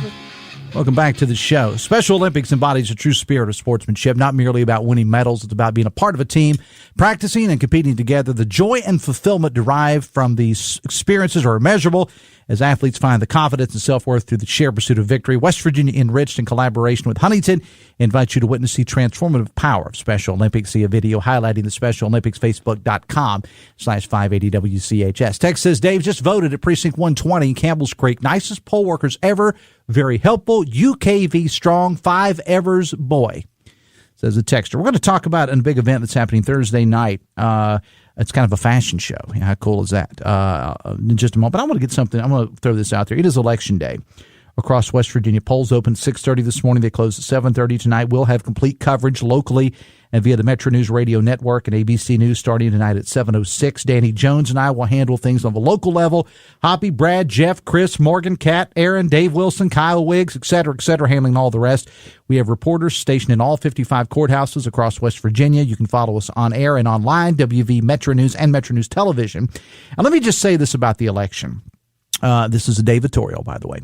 Welcome back to the show. Special Olympics embodies a true spirit of sportsmanship, not merely about winning medals. It's about being a part of a team, practicing and competing together. The joy and fulfillment derived from these experiences are immeasurable as athletes find the confidence and self-worth through the shared pursuit of victory. West Virginia, enriched in collaboration with Huntington, invites you to witness the transformative power of Special Olympics. See a video highlighting the Special Olympics, facebook.com/580WCHS. Text says, Dave just voted at Precinct 120 in Campbell's Creek. Nicest poll workers ever. Very helpful. UKV strong. 5 Evers boy, says the texter. We're going to talk about a big event that's happening Thursday night. It's kind of a fashion show. How cool is that? In just a moment. But I want to get something. I'm going to throw this out there. It is Election Day across West Virginia. Polls opened 6:30 this morning. They close at 7:30 tonight. We'll have complete coverage locally and via the Metro News Radio Network and ABC News starting tonight at 7:06. Danny Jones and I will handle things on the local level. Hoppy, Brad, Jeff, Chris, Morgan, Kat, Aaron, Dave Wilson, Kyle Wiggs, et cetera, handling all the rest. We have reporters stationed in all 55 courthouses across West Virginia. You can follow us on air and online, WV Metro News and Metro News Television. And let me just say this about the election. This is a Davitorial, by the way.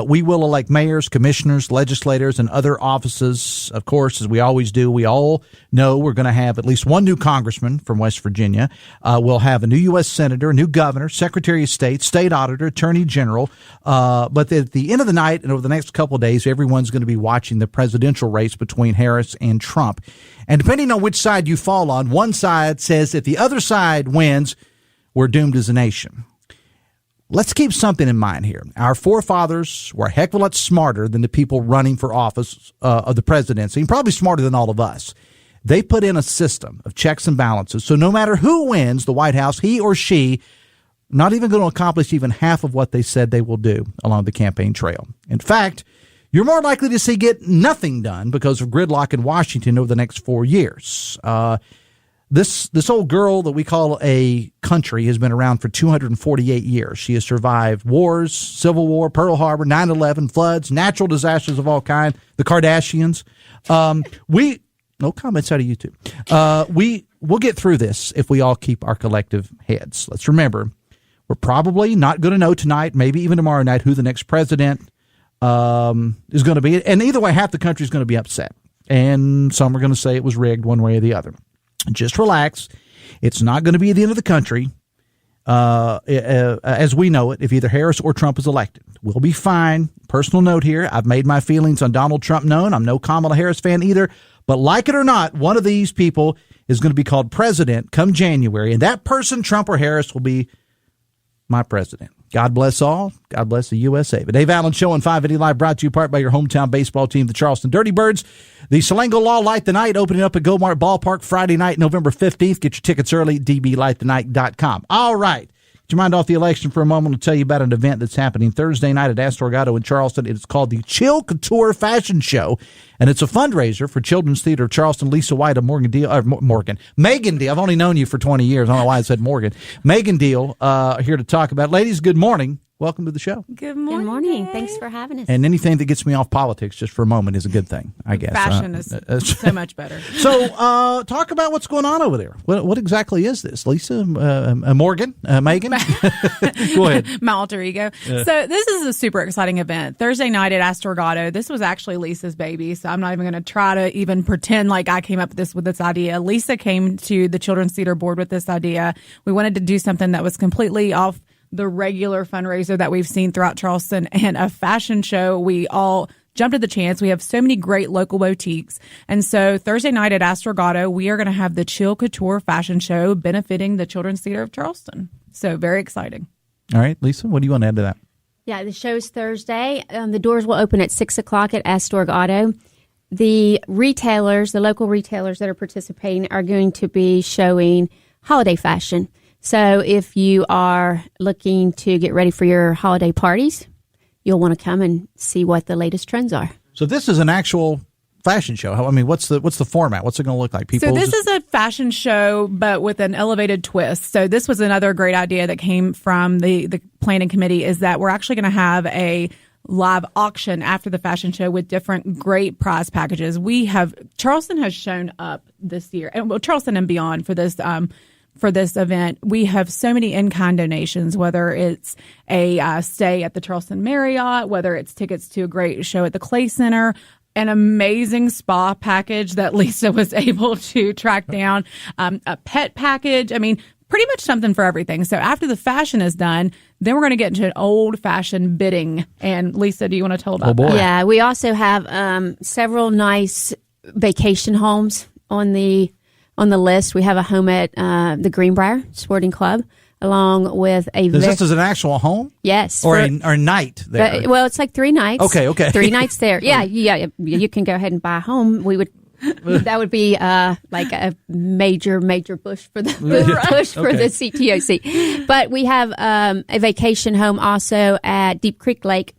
We will elect mayors, commissioners, legislators, and other offices. Of course, as we always do, we all know we're going to have at least one new congressman from West Virginia. We'll have a new U.S. senator, a new governor, secretary of state, state auditor, attorney general. But at the end of the night and over the next couple of days, everyone's going to be watching the presidential race between Harris and Trump. And depending on which side you fall on, one side says if the other side wins, we're doomed as a nation. Let's keep something in mind here. Our forefathers were a heck of a lot smarter than the people running for office of the presidency, and probably smarter than all of us. They put in a system of checks and balances. So no matter who wins the White House, he or she, not even going to accomplish even half of what they said they will do along the campaign trail. In fact, you're more likely to see get nothing done because of gridlock in Washington over the next 4 years. This old girl that we call a country has been around for 248 years. She has survived wars, Civil War, Pearl Harbor, 9/11, floods, natural disasters of all kinds, the Kardashians. No comments out of YouTube. We'll get through this if we all keep our collective heads. Let's remember, we're probably not going to know tonight, maybe even tomorrow night, who the next president is going to be. And either way, half the country is going to be upset. And some are going to say it was rigged one way or the other. Just relax. It's not going to be the end of the country as we know it if either Harris or Trump is elected. We'll be fine. Personal note here. I've made my feelings on Donald Trump known. I'm no Kamala Harris fan either. But like it or not, one of these people is going to be called president come January. And that person, Trump or Harris, will be my president. God bless all. God bless the USA. The Dave Allen Show on 580 Live brought to you part by your hometown baseball team, the Charleston Dirty Birds. The Salango Law Light the Night opening up at Gomart Ballpark Friday night, November 15th. Get your tickets early, dblightthenight.com. All right. Get your mind off the election for a moment. I'll tell you about an event that's happening Thursday night at Astorgado in Charleston. It's called the Chill Couture Fashion Show, and it's a fundraiser for Children's Theater of Charleston. Lisa White of Megan Deal. I've only known you for 20 years. I don't know why I said Morgan. Megan Deal here to talk about it. Ladies, good morning. Welcome to the show. Good morning. Good morning. Thanks for having us. And anything that gets me off politics just for a moment is a good thing, I guess. Fashion is so much better. So talk about what's going on over there. What exactly is this? Lisa, Morgan, Megan? Go ahead. My alter ego. So this is a super exciting event. Thursday night at Astorgado. This was actually Lisa's baby, so I'm not even going to try to even pretend like I came up with this idea. Lisa came to the Children's Theater Board with this idea. We wanted to do something that was completely off the regular fundraiser that we've seen throughout Charleston, and a fashion show. We all jumped at the chance. We have so many great local boutiques. And so Thursday night at Astorgado, we are going to have the Chill Couture Fashion Show benefiting the Children's Theater of Charleston. So very exciting. All right, Lisa, what do you want to add to that? Yeah, the show's Thursday. The doors will open at 6 o'clock at Astorgado. the retailers, the local retailers that are participating, are going to be showing holiday fashion. So if you are looking to get ready for your holiday parties, you'll want to come and see what the latest trends are. So this is an actual fashion show. I mean, what's the format? What's it going to look like? So this is a fashion show, but with an elevated twist. So this was another great idea that came from the planning committee, is that we're actually going to have a live auction after the fashion show with different great prize packages. Charleston has shown up this year, and Charleston and beyond for this event. We have so many in-kind donations, whether it's a stay at the Charleston Marriott, whether it's tickets to a great show at the Clay Center, an amazing spa package that Lisa was able to track down, a pet package. I mean, pretty much something for everything. So after the fashion is done, then we're going to get into an old-fashioned bidding. And Lisa, do you want to tell about that? Yeah, we also have several nice vacation homes on the list. We have a home at the Greenbrier Sporting Club, along with This is an actual home? Yes. Or a night there? Well, it's like 3 nights. Okay. 3 nights there. Yeah. You can go ahead and buy a home. That would be like a major push for the CTOC. But we have a vacation home also at Deep Creek Lake.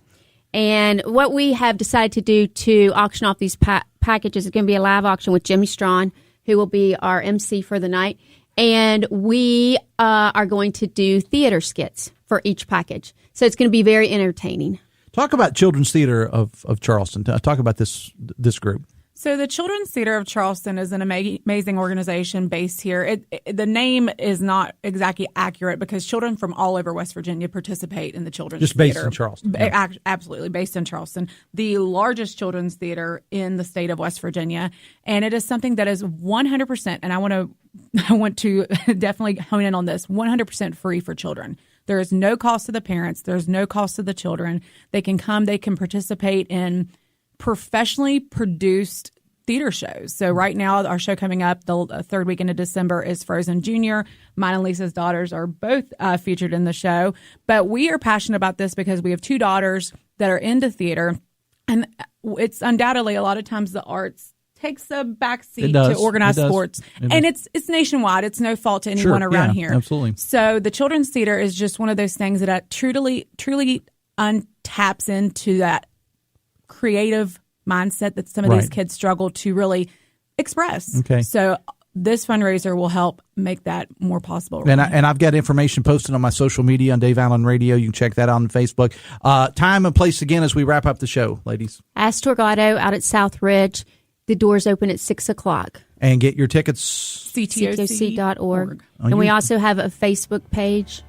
And what we have decided to do to auction off these packages is going to be a live auction with Jimmy Strawn, who will be our MC for the night. And we are going to do theater skits for each package. So it's going to be very entertaining. Talk about Children's Theater of Charleston. Talk about this group. So the Children's Theater of Charleston is an amazing organization based here. The name is not exactly accurate because children from all over West Virginia participate in the Children's Theater. Just based in Charleston. Yeah. Absolutely, based in Charleston. The largest children's theater in the state of West Virginia. And it is something that is 100%, and I want to definitely hone in on this, 100% free for children. There is no cost to the parents. There's no cost to the children. They can come. They can participate in professionally produced theater shows. So right now, our show coming up the third weekend of December is Frozen Junior. Mine and Lisa's daughters are both featured in the show. But we are passionate about this because we have 2 daughters that are into theater. And it's undoubtedly a lot of times the arts takes a backseat to organized sports. And it's nationwide. It's no fault to anyone around here. Absolutely. So the Children's Theater is just one of those things that truly untaps into that creative mindset that some of these kids struggle to really express. Okay. So this fundraiser will help make that more possible. And I've got information posted on my social media on Dave Allen Radio. You can check that out on Facebook. Time and place again as we wrap up the show, ladies. Astorgado out at South Ridge. The doors open at 6 o'clock. And get your tickets. CTOC.org. And we also have a Facebook page.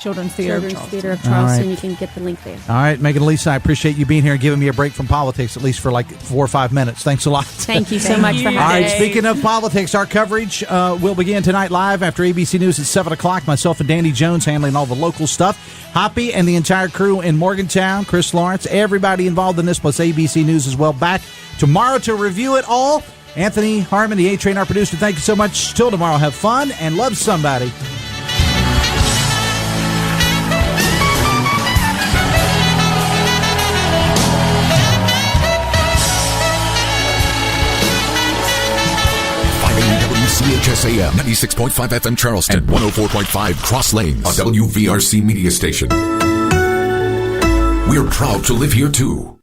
Children's Theater of Charleston. You can get the link there. All right, Megan and Lisa, I appreciate you being here and giving me a break from politics, at least for like 4 or 5 minutes. Thanks a lot. Thank you so much for having me. All right, speaking of politics, our coverage will begin tonight live after ABC News at 7 o'clock. Myself and Danny Jones handling all the local stuff. Hoppy and the entire crew in Morgantown, Chris Lawrence, everybody involved in this, plus ABC News as well. Back tomorrow to review it all. Anthony Harmon, the A-Train, our producer, thank you so much. Till tomorrow, have fun and love somebody. WCHS AM 96.5 FM Charleston and 104.5 Cross Lanes, a WVRC media station. We're proud to live here too.